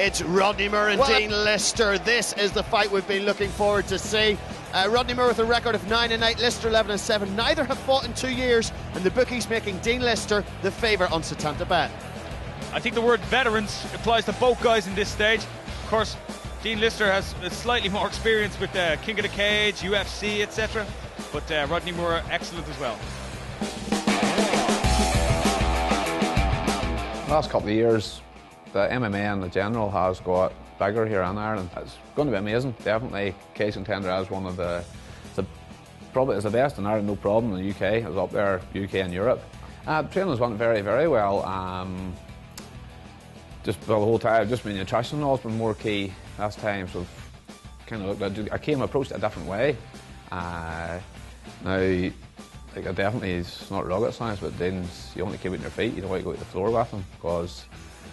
It's Rodney Moore and Dean Lister. This is the fight we've been looking forward to see. Rodney Moore with a record of 9-8, Lister 11-7. Neither have fought in 2 years, and the bookies making Dean Lister the favourite on Setanta Bet. I think the word veterans applies to both guys in this stage. Of course, Dean Lister has slightly more experience with King of the Cage, UFC, etc. But Rodney Moore, excellent as well. Last couple of years, the MMA in general has got bigger here in Ireland. It's going to be amazing. Definitely, Cage Contender as one of the probably is the best in Ireland, no problem. In the UK, it was up there, UK and Europe. Training's went very, very well. Just the whole time, just my nutrition has been more key last time. So kind of looked at, approached it a different way. Now, like I definitely, it's not rocket science, but Dean's, you only keep it on your feet. You don't want to go to the floor with him because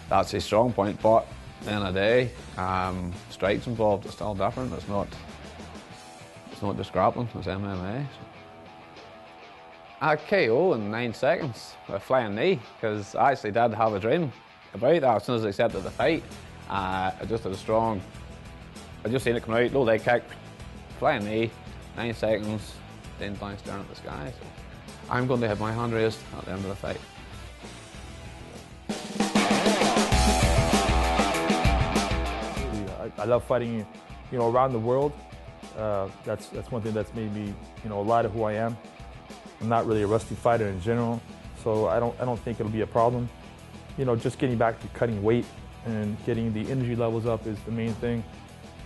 that's his strong point. But at the end of the day, strikes involved. It's still different. It's not just grappling. It's MMA. So. KO in 9 seconds, a flying knee, because I actually did have a dream about that as soon as I accepted the fight. I just had a strong, I just seen it come out, low leg kick, flying knee, 9 seconds, then down staring at the sky. So I'm going to have my hand raised at the end of the fight. I love fighting, around the world. That's one thing that's made me, a lot of who I am. I'm not really a rusty fighter in general, so I don't think it'll be a problem. Just getting back to cutting weight and getting the energy levels up is the main thing.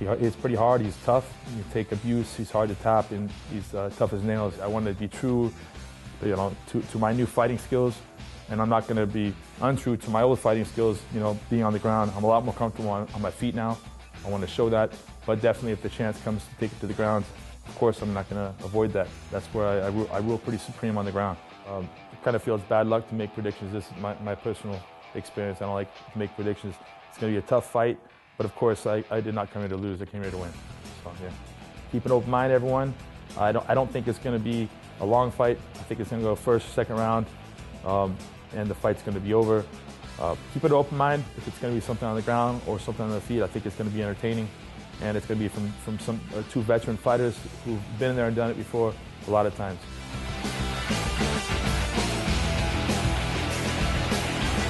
It's pretty hard. He's tough. You take abuse. He's hard to tap, and he's tough as nails. I want to be true, to my new fighting skills, and I'm not going to be untrue to my old fighting skills. Being on the ground, I'm a lot more comfortable on my feet now. I want to show that, but definitely if the chance comes to take it to the ground, of course I'm not going to avoid that. That's where I rule pretty supreme on the ground. It kind of feels bad luck to make predictions. This is my personal experience. I don't like to make predictions. It's going to be a tough fight, but of course I did not come here to lose. I came here to win. So yeah, keep an open mind, everyone. I don't think it's going to be a long fight. I think it's going to go first, second round, and the fight's going to be over. Keep an open mind. If it's going to be something on the ground or something on the feet, I think it's going to be entertaining, and it's going to be from some two veteran fighters who've been there and done it before a lot of times.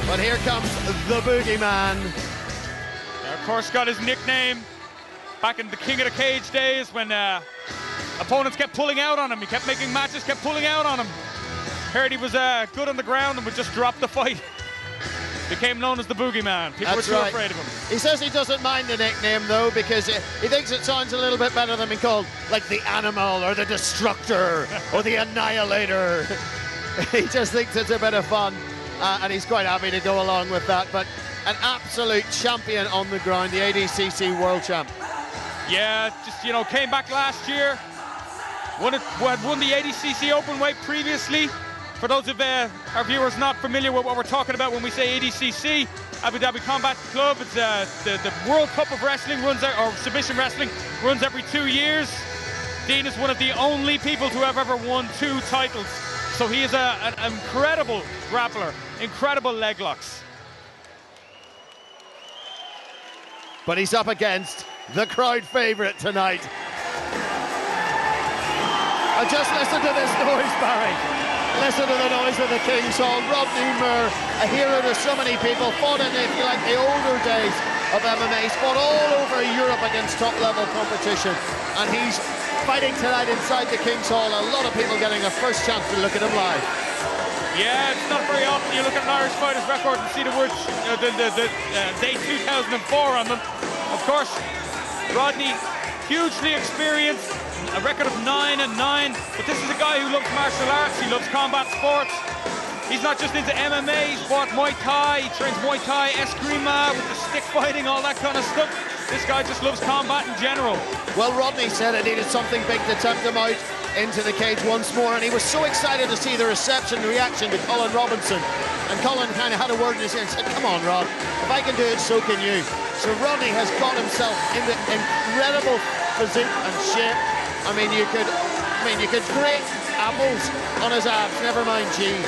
But here comes the Boogeyman. Of course, got his nickname back in the King of the Cage days when opponents kept pulling out on him. He kept making matches, kept pulling out on him. Heard he was good on the ground and would just drop the fight. Became known as the Boogeyman. People were too afraid of him. He says he doesn't mind the nickname though, because he thinks it sounds a little bit better than being called like the Animal or the Destructor or the Annihilator. He just thinks it's a bit of fun, and he's quite happy to go along with that. But an absolute champion on the ground, the ADCC World Champ. Yeah, just came back last year. Had won the ADCC Openweight previously. For those of our viewers not familiar with what we're talking about when we say ADCC, Abu Dhabi Combat Club, it's the World Cup of Wrestling runs out, or submission wrestling runs every 2 years. Dean is one of the only people to have ever won 2 titles. So he is an incredible grappler, incredible leg locks. But he's up against the crowd favourite tonight. Just listen to this noise, Barry. Listen to the noise of the King's Hall. Rodney Moore, a hero to so many people, fought in, if you like, the older days of MMA. He's fought all over Europe against top-level competition, and he's fighting tonight inside the King's Hall. A lot of people getting a first chance to look at him live. Yeah, it's not very often you look at an Irish fighter's record and see the words date 2004 on them. Of course, Rodney, hugely experienced, a record of 9-9, but this is a guy who loves martial arts, he loves combat sports. He's not just into MMA, he's fought Muay Thai, he trains Muay Thai, Eskrima, with the stick fighting, all that kind of stuff. This guy just loves combat in general. Well, Rodney said it needed something big to tempt him out into the cage once more, and he was so excited to see the reception, the reaction to Colin Robinson. And Colin kind of had a word in his ear and said, come on, Rod, if I can do it, so can you. So Rodney has got himself into incredible physique and shape. I mean, you could grate apples on his abs, never mind cheese.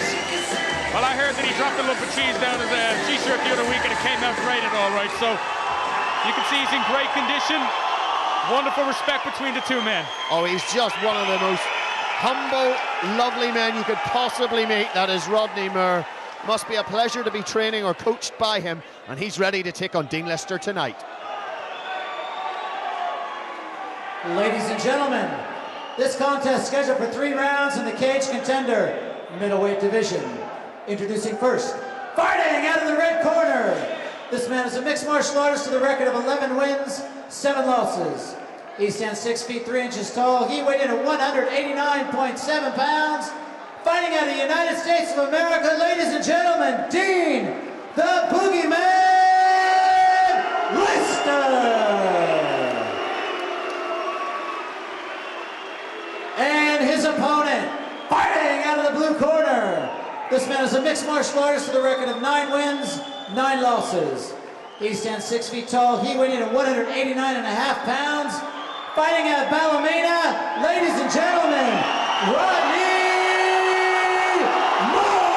Well, I heard that he dropped a lump of cheese down his t-shirt the other week and it came out great and all right. So You can see he's in great condition. Wonderful respect between the two men. Oh, he's just one of the most humble, lovely men you could possibly meet. That is Rodney Moore. Must be a pleasure to be training or coached by him, and he's ready to take on Dean Lister tonight. Ladies and gentlemen, this contest scheduled for 3 rounds in the Cage Contender middleweight division. Introducing first, fighting out of the red corner. This man is a mixed martial artist with a record of 11 wins, 7 losses. He stands 6 feet 3 inches tall. He weighed in at 189.7 pounds. Fighting out of the United States of America, ladies and gentlemen, Dean the Boogeyman Lister. And his opponent, fighting out of the blue corner. This man is a mixed martial artist with a record of 9 wins, 9 losses. He stands 6 feet tall. He weighed in at 189.5 pounds. Fighting out of Ballymena, ladies and gentlemen, Rodney Moore.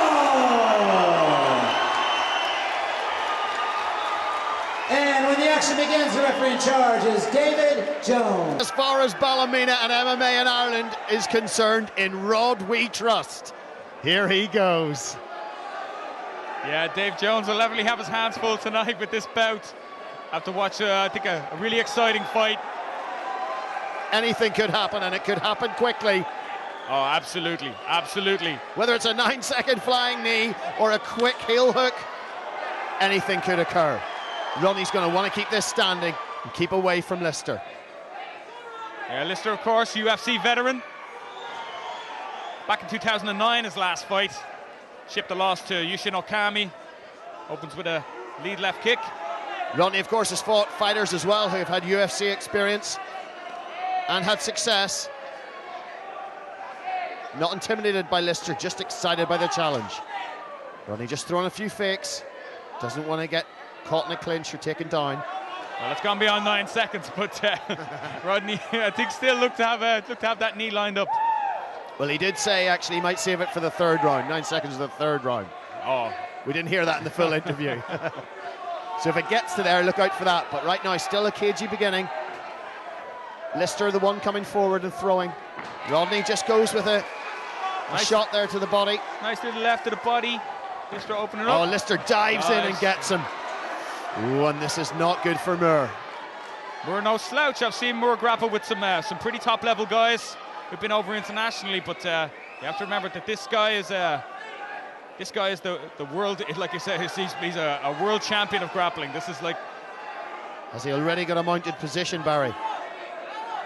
And when the action begins, the referee in charge is David Jones. As far as Ballymena and MMA in Ireland is concerned, in Rod we trust. Here he goes. Yeah, Dave Jones will definitely have his hands full tonight with this bout. Have to watch, I think, a really exciting fight. Anything could happen, and it could happen quickly. Oh, absolutely, absolutely. Whether it's a 9-second flying knee or a quick heel hook, anything could occur. Rodney's going to want to keep this standing and keep away from Lister. Yeah, Lister, of course, UFC veteran. Back in 2009, his last fight. Shipped the loss to Yushin Okami. Opens with a lead left kick. Rodney, of course, has fought fighters as well who have had UFC experience and had success. Not intimidated by Lister, just excited by the challenge. Rodney just throwing a few fakes. Doesn't want to get caught in a clinch or taken down. Well, it's gone beyond 9 seconds, but Rodney, I think, still looked to have that knee lined up. Well, he did say actually he might save it for the 3rd round. 9 seconds of the 3rd round. Oh, we didn't hear that in the full interview. So if it gets to there, look out for that. But right now, still a cagey beginning. Lister, the one coming forward and throwing. Rodney just goes with a shot there to the body. Nice to the left of the body. Lister opening up. Oh, Lister dives in and gets him. Ooh, and this is not good for Moore. Moore no slouch. I've seen Moore grapple with some pretty top-level guys who've been over internationally, but you have to remember that this guy is the world, like you said, he's a world champion of grappling. This is like... Has he already got a mounted position, Barry?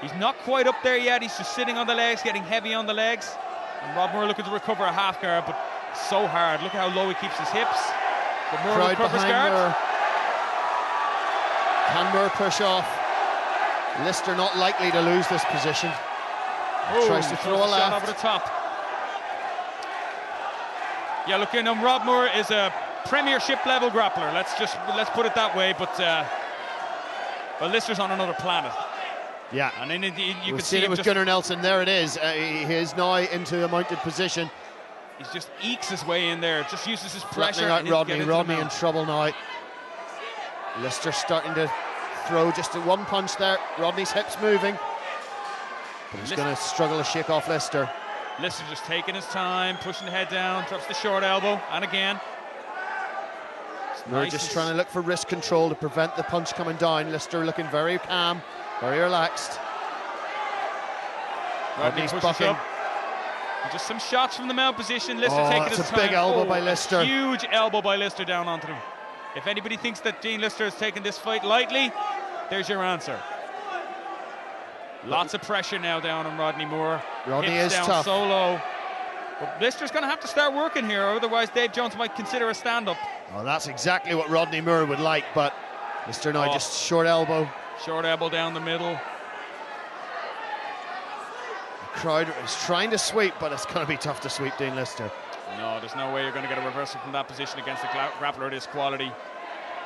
He's not quite up there yet. He's just sitting on the legs, getting heavy on the legs. And Rod Moore looking to recover a half guard, but so hard. Look at how low he keeps his hips. But Moore Crowd recovers behind guard. Moore. Can Moore push off? Lister not likely to lose this position. Tries to throw a shot left. over the top. Yeah, look, Rod Moore is a premiership level grappler. Let's put it that way. But well, Lister's on another planet. Yeah, and then you can see it with Gunnar Nelson. There it is. He is now into a mounted position. He just ekes his way in there. Just uses his pressure. Out Rodney. Rodney in trouble now. Lister starting to throw just a one punch there. Rodney's hips moving. But he's going to struggle to shake off Lister. Lister just taking his time, pushing the head down, drops the short elbow, and again. Moore just trying to look for wrist control to prevent the punch coming down. Lister looking very calm, very relaxed. Rodney's bucking. Up. And just some shots from the mount position. Lister taking his time. That's a big elbow by Lister. A huge elbow by Lister down onto him. If anybody thinks that Dean Lister has taken this fight lightly, there's your answer. Lots of pressure now down on Rodney Moore. Rodney Hips is down tough. So low. But Lister's going to have to start working here, otherwise Dave Jones might consider a stand-up. Well, that's exactly what Rodney Moore would like, but Lister now just short elbow. Short elbow down the middle. The crowd is trying to sweep, but it's going to be tough to sweep Dean Lister. No, there's no way you're going to get a reversal from that position against a grappler of this quality.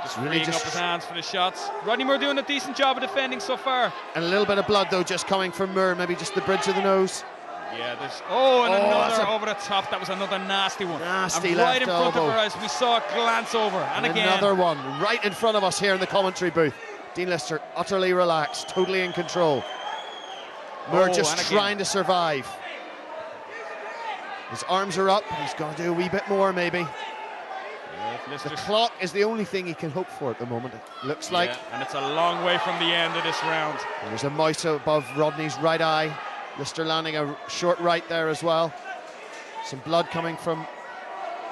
Just really freeing up his hands for the shots. Rodney Moore doing a decent job of defending so far. And a little bit of blood, though, just coming from Moore, maybe just the bridge of the nose. Yeah, there's... Oh, and another over the top. That was another nasty one. Nasty and left right in front elbow. of our eyes, we saw it glance over. And again. Another one right in front of us here in the commentary booth. Dean Lister utterly relaxed, totally in control. Moore just trying to survive. His arms are up, he's got to do a wee bit more maybe. The clock is the only thing he can hope for at the moment, it looks like. And it's a long way from the end of this round. And there's a mouse above Rodney's right eye. Lister landing a short right there as well. Some blood coming from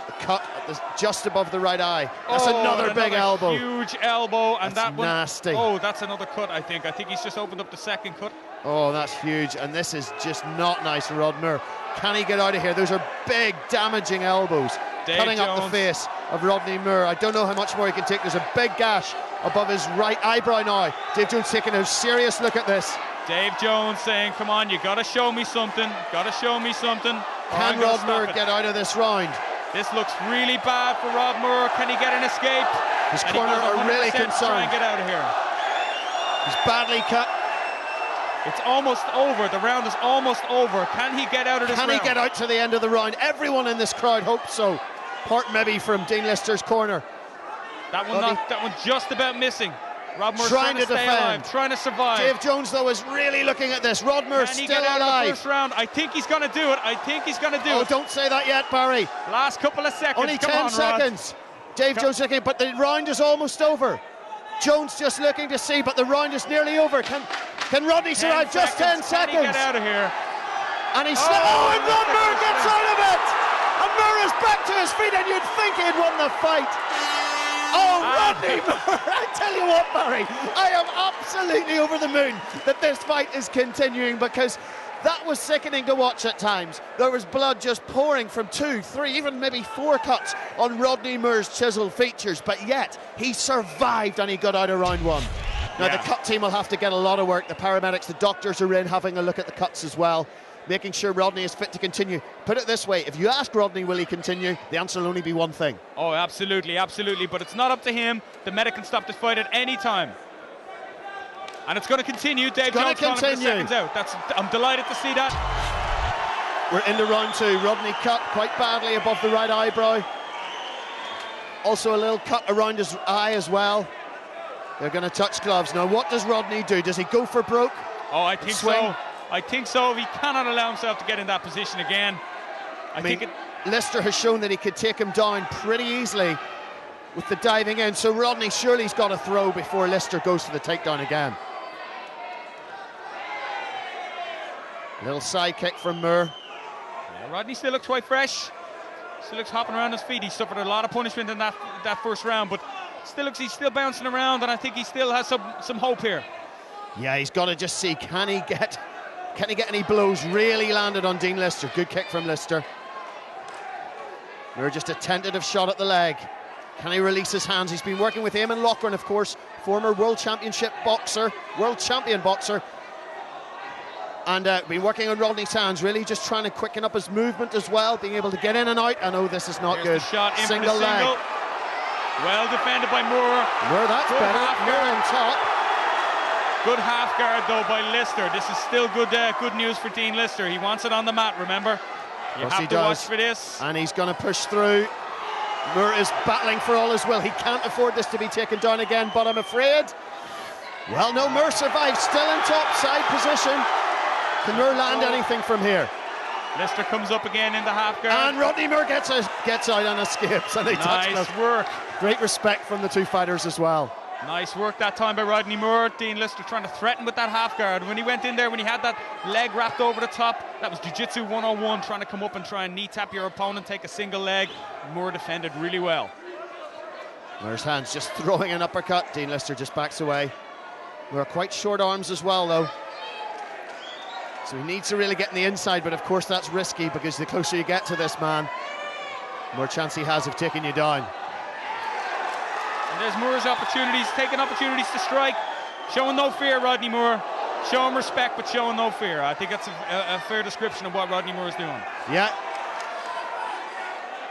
the cut at just above the right eye. That's another big elbow. Huge elbow, and that's that one. Nasty. Oh, that's another cut, I think. I think he's just opened up the second cut. Oh, that's huge, and this is just not nice for Rod Moore. Can he get out of here? Those are big, damaging elbows. Cutting up the face of Rodney Moore. I don't know how much more he can take. There's a big gash above his right eyebrow now. Dave Jones taking a serious look at this. Dave Jones saying, come on, you gotta show me something. Gotta show me something. Can Rod Moore get out of this round? This looks really bad for Rod Moore. Can he get an escape? His corner are really concerned. Try and get out of here. He's badly cut. It's almost over. The round is almost over. Can he get out of this round? Can he get out to the end of the round? Everyone in this crowd hopes so. Part maybe from Dean Lister's corner. That one just about missing. Rod Moore trying to stay defend, alive, trying to survive. Dave Jones though is really looking at this. Rod Moore still alive. Out of the first round? I think he's going to do it. I think he's going to do it. Oh, don't say that yet, Barry. Last couple of seconds. Only 10 seconds. Dave Jones looking, but the round is almost over. Jones just looking to see, but the round is nearly over. Can Rodney survive? Just 10 seconds. Can he get out of here? And he's and Rod Moore gets out of it. And Moore is back to his feet, and you'd think he'd won the fight. Oh, Rodney Moore, I tell you what, Barry, I am absolutely over the moon that this fight is continuing, because that was sickening to watch at times. There was blood just pouring from 2, 3, even maybe 4 cuts on Rodney Moore's chiseled features, but yet he survived and he got out of round 1. Now the cut team will have to get a lot of work. The paramedics, the doctors are in having a look at the cuts as well, making sure Rodney is fit to continue. Put it this way, if you ask Rodney will he continue, the answer will only be one thing. Oh, absolutely, absolutely, but it's not up to him. The medic can stop this fight at any time. And it's going to continue. Dave Jones calling for the seconds out. I'm delighted to see that. We're into round 2. Rodney cut quite badly above the right eyebrow. Also a little cut around his eye as well. They're going to touch gloves. Now what does Rodney do? Does he go for broke? Oh, I think so. I think so. He cannot allow himself to get in that position again. I think Lister has shown that he could take him down pretty easily with the diving in. So Rodney surely he's got to throw before Lister goes to the takedown again. Little side kick from Moore. Yeah, Rodney still looks quite fresh. Still looks hopping around his feet. He suffered a lot of punishment in that first round, but still looks he's still bouncing around, and I think he still has some hope here. Yeah, he's got to just see, can he get any blows really landed on Dean Lister? Good kick from Lister. Moore just a tentative shot at the leg. Can he release his hands? He's been working with Eamon Loughran, of course, former world champion boxer. And been working on Rodney's hands, really just trying to quicken up his movement as well, being able to get in and out. I know this is not good. Shot in single leg. Well defended by Moore. Moore, that's better. Moore on top. Good half guard though by Lister. This is still good news for Dean Lister. He wants it on the mat, remember? You have to watch for this. And he's going to push through. Moore is battling for all his will. He can't afford this to be taken down again, but I'm afraid. Well, no, Moore survives, still in top side position. Can Moore land anything from here? Lister comes up again in the half guard. And Rodney Moore gets out and escapes. And they nice work. Great respect from the two fighters as well. Nice work that time by Rodney Moore. Dean Lister trying to threaten with that half guard. When he went in there, when he had that leg wrapped over the top, that was Jiu-Jitsu 101, trying to come up and try and knee tap your opponent, take a single leg. Moore defended really well. Moore's hands just throwing an uppercut. Dean Lister just backs away. Moore quite short arms as well, though. So he needs to really get in the inside, but of course that's risky because the closer you get to this man, the more chance he has of taking you down. And there's Moore's opportunities, taking opportunities to strike. Showing no fear, Rodney Moore. Show him respect, but showing no fear. I think that's a fair description of what Rodney Moore is doing. Yeah.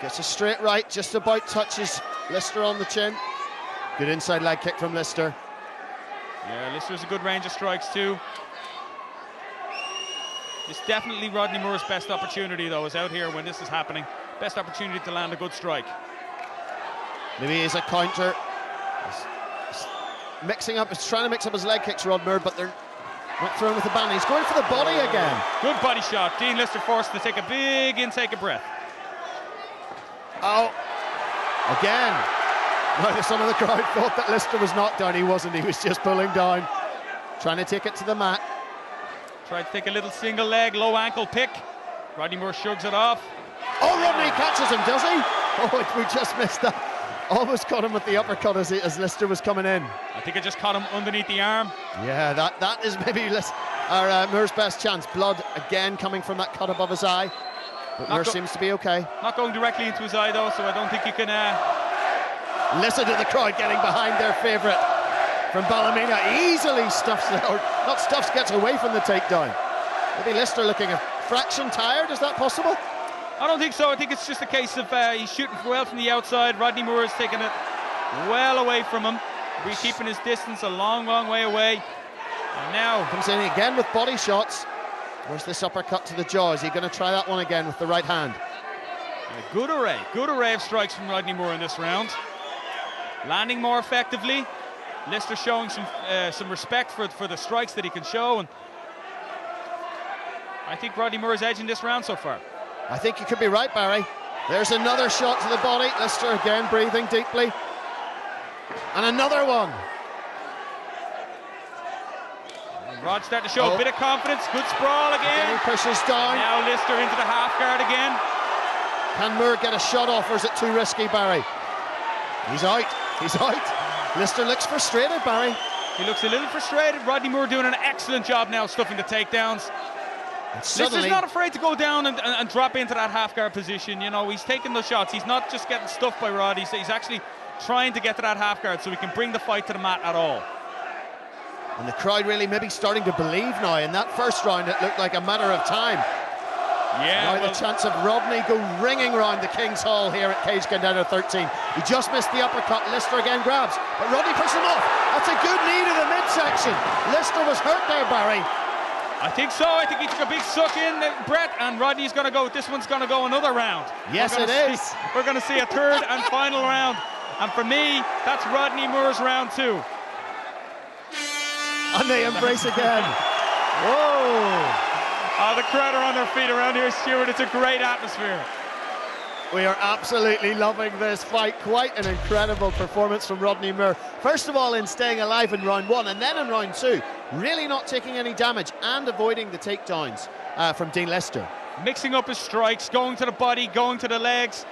Gets a straight right, just about touches Lister on the chin. Good inside leg kick from Lister. Yeah, Lister's a good range of strikes too. It's definitely Rodney Moore's best opportunity, though, is out here when this is happening. Best opportunity to land a good strike. Maybe he's a counter. mixing up, he's trying to mix up his leg kicks, Rod Moore, but they're not throwing with the band. He's going for the body again. Good body shot. Dean Lister forced to take a big intake of breath. Oh, again. Now some of the crowd thought that Lister was knocked down. He wasn't, he was just pulling down, trying to take it to the mat. Tried to take a little single leg, low ankle pick. Rodney Moore shrugs it off. Oh, Rodney catches him, does he? Oh, we just missed that. Almost caught him with the uppercut as Lister was coming in. I think it just caught him underneath the arm. Yeah, that is maybe Moore's best chance. Blood again coming from that cut above his eye. But Moore seems to be okay. Not going directly into his eye though, so I don't think you can... Listen to the crowd getting behind their favourite from Ballymena. Easily stuffs, or not stuffs, gets away from the takedown. Maybe Lister looking a fraction tired, is that possible? I don't think so. I think it's just a case of he's shooting well from the outside. Rodney Moore is taking it well away from him. We're keeping his distance a long, long way away. And now comes in again with body shots. Where's this uppercut to the jaw? Is he going to try that one again with the right hand? A good array of strikes from Rodney Moore in this round. Landing more effectively. Lister showing some respect for the strikes that he can show, and I think Rodney Moore is edging this round so far. I think you could be right, Barry. There's another shot to the body. Lister again breathing deeply. And another one. Rod starting to show a bit of confidence. Good sprawl again. He pushes down. Now Lister into the half guard again. Can Moore get a shot off, or is it too risky, Barry? He's out. He's out. Lister looks frustrated, Barry. He looks a little frustrated. Rodney Moore doing an excellent job now stuffing the takedowns. Lister's not afraid to go down and drop into that half guard position. You know, he's taking those shots. He's not just getting stuffed by Rod. He's actually trying to get to that half guard so he can bring the fight to the mat at all. And the crowd really maybe starting to believe now. In that first round, it looked like a matter of time. Yeah. Now the chance of Rodney go ringing round the King's Hall here at Cage Contender 13. He just missed the uppercut. Lister again grabs, but Rodney pushes him off. That's a good knee to the midsection. Lister was hurt there, Barry. I think so. I think he took a big suck in, Brett, and Rodney's going to go. This one's going to go another round. Yes, it is. We're going to see a third and final round. And for me, that's Rodney Moore's round 2. And they embrace again. Whoa. Oh, the crowd are on their feet around here, Stuart. It's a great atmosphere. We are absolutely loving this fight. Quite an incredible performance from Rodney Moore. First of all, in staying alive in round 1, and then in round 2, really not taking any damage and avoiding the takedowns from Dean Lister. Mixing up his strikes, going to the body, going to the legs,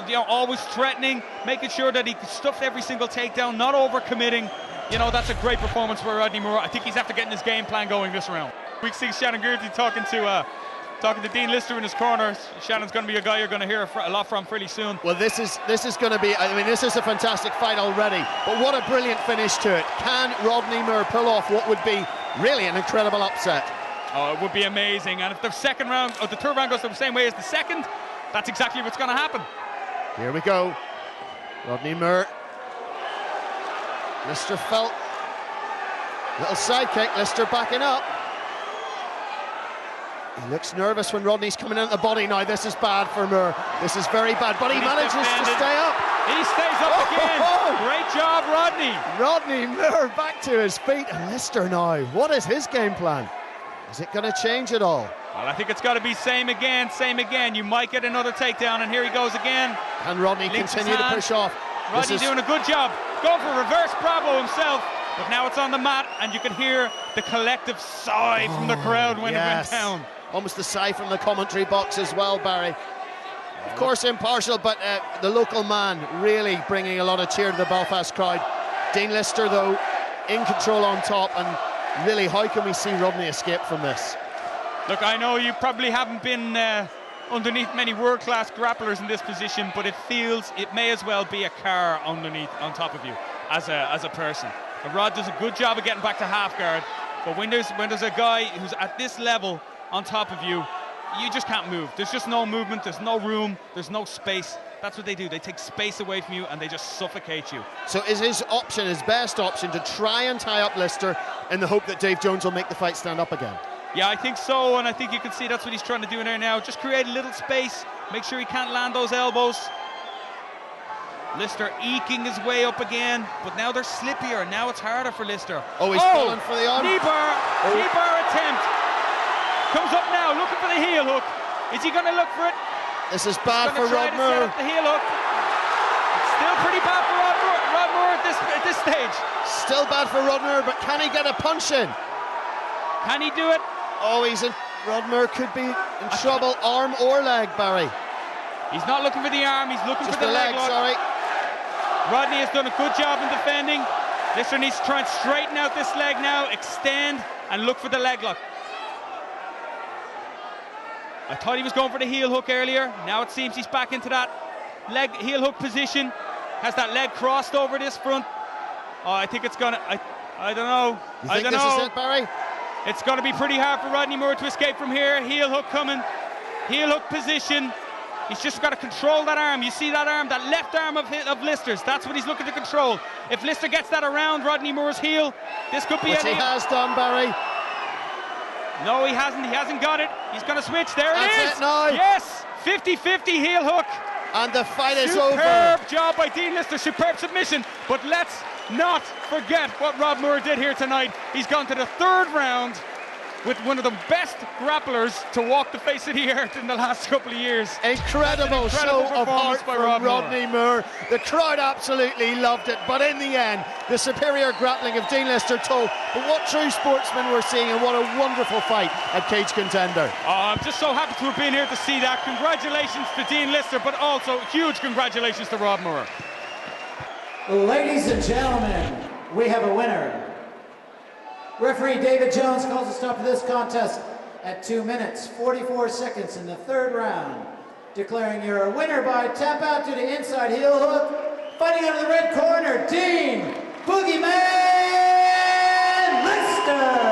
you know, always threatening, making sure that he stuffed every single takedown, not overcommitting. You know, that's a great performance for Rodney Moore. I think he's after getting his game plan going this round. We see Shannon Gearty talking to Dean Lister in his corner. Shannon's going to be a guy you're going to hear a lot from fairly soon. Well, this is going to be, I mean, this is a fantastic fight already, but what a brilliant finish to it. Can Rodney Moore pull off what would be really an incredible upset? Oh, it would be amazing. And if the second round, or the third round goes the same way as the second, that's exactly what's going to happen. Here we go. Rodney Moore. Lister felt. Little side kick, Lister backing up. He looks nervous when Rodney's coming in at the body now. This is bad for Moore. This is very bad, but he manages to stay up. He stays up again. Great job, Rodney. Rodney Moore back to his feet. And Lister now, what is his game plan? Is it going to change at all? Well, I think it's got to be same again, same again. You might get another takedown, and here he goes again. And Rodney continue to push off. Rodney doing a good job. Going for reverse Bravo himself. But now it's on the mat, and you can hear the collective sigh from the crowd when it went down. Almost a sigh from the commentary box as well, Barry. Of course impartial, but the local man really bringing a lot of cheer to the Belfast crowd. Dean Lister, though, in control on top, and really, how can we see Rodney escape from this? Look, I know you probably haven't been underneath many world-class grapplers in this position, but it feels it may as well be a car underneath, on top of you, as a person. And Rod does a good job of getting back to half guard, but when there's a guy who's at this level on top of you, you just can't move. There's just no movement, there's no room, there's no space. That's what they do. They take space away from you and they just suffocate you. So is his option, his best option, to try and tie up Lister in the hope that Dave Jones will make the fight stand up again? Yeah, I think so, and I think you can see that's what he's trying to do in there now. Just create a little space, make sure he can't land those elbows. Lister eking his way up again, but now they're slippier. Now it's harder for Lister. Oh, he's falling for the arm. Knee bar attempt. Comes up now, looking for the heel hook. Is he going to look for it? This is bad for Rodney. Rodney. The heel hook. It's still pretty bad for Rodney at this stage. Still bad for Rodney, but can he get a punch in? Can he do it? Oh, Rodney could be in trouble, arm or leg, Barry. He's not looking for the arm, he's looking Just for the leg lock. Sorry. Rodney has done a good job in defending. Lister needs to try and straighten out this leg now, extend and look for the leg lock. I thought he was going for the heel hook earlier. Now it seems he's back into that heel hook position. Has that leg crossed over this front. Oh, I think it's gonna, I don't know. You think this is it, Barry? It's gonna be pretty hard for Rodney Moore to escape from here. Heel hook coming, heel hook position. He's just got to control that arm. You see that arm, that left arm of Lister's. That's what he's looking to control. If Lister gets that around Rodney Moore's heel, this could be Which he has done, Barry. No, he hasn't. He hasn't got it. He's going to switch. There it is. That's it now. Yes, 50-50 heel hook. And the fight is over. Superb job by Dean Lister. Superb submission. But let's not forget what Rob Moore did here tonight. He's gone to the third round with one of the best grapplers to walk the face of the earth in the last couple of years. Incredible show of heart by Rodney Moore. The crowd absolutely loved it, but in the end, the superior grappling of Dean Lister told. But what true sportsmen we're seeing, and what a wonderful fight at Cage Contender. I'm just so happy to have been here to see that. Congratulations to Dean Lister, but also huge congratulations to Rob Moore. Ladies and gentlemen, we have a winner. Referee David Jones calls a stop to this contest at 2 minutes, 44 seconds in the third round, declaring your winner by tap out to the inside heel hook, fighting out of the red corner, Dean Boogeyman Lister.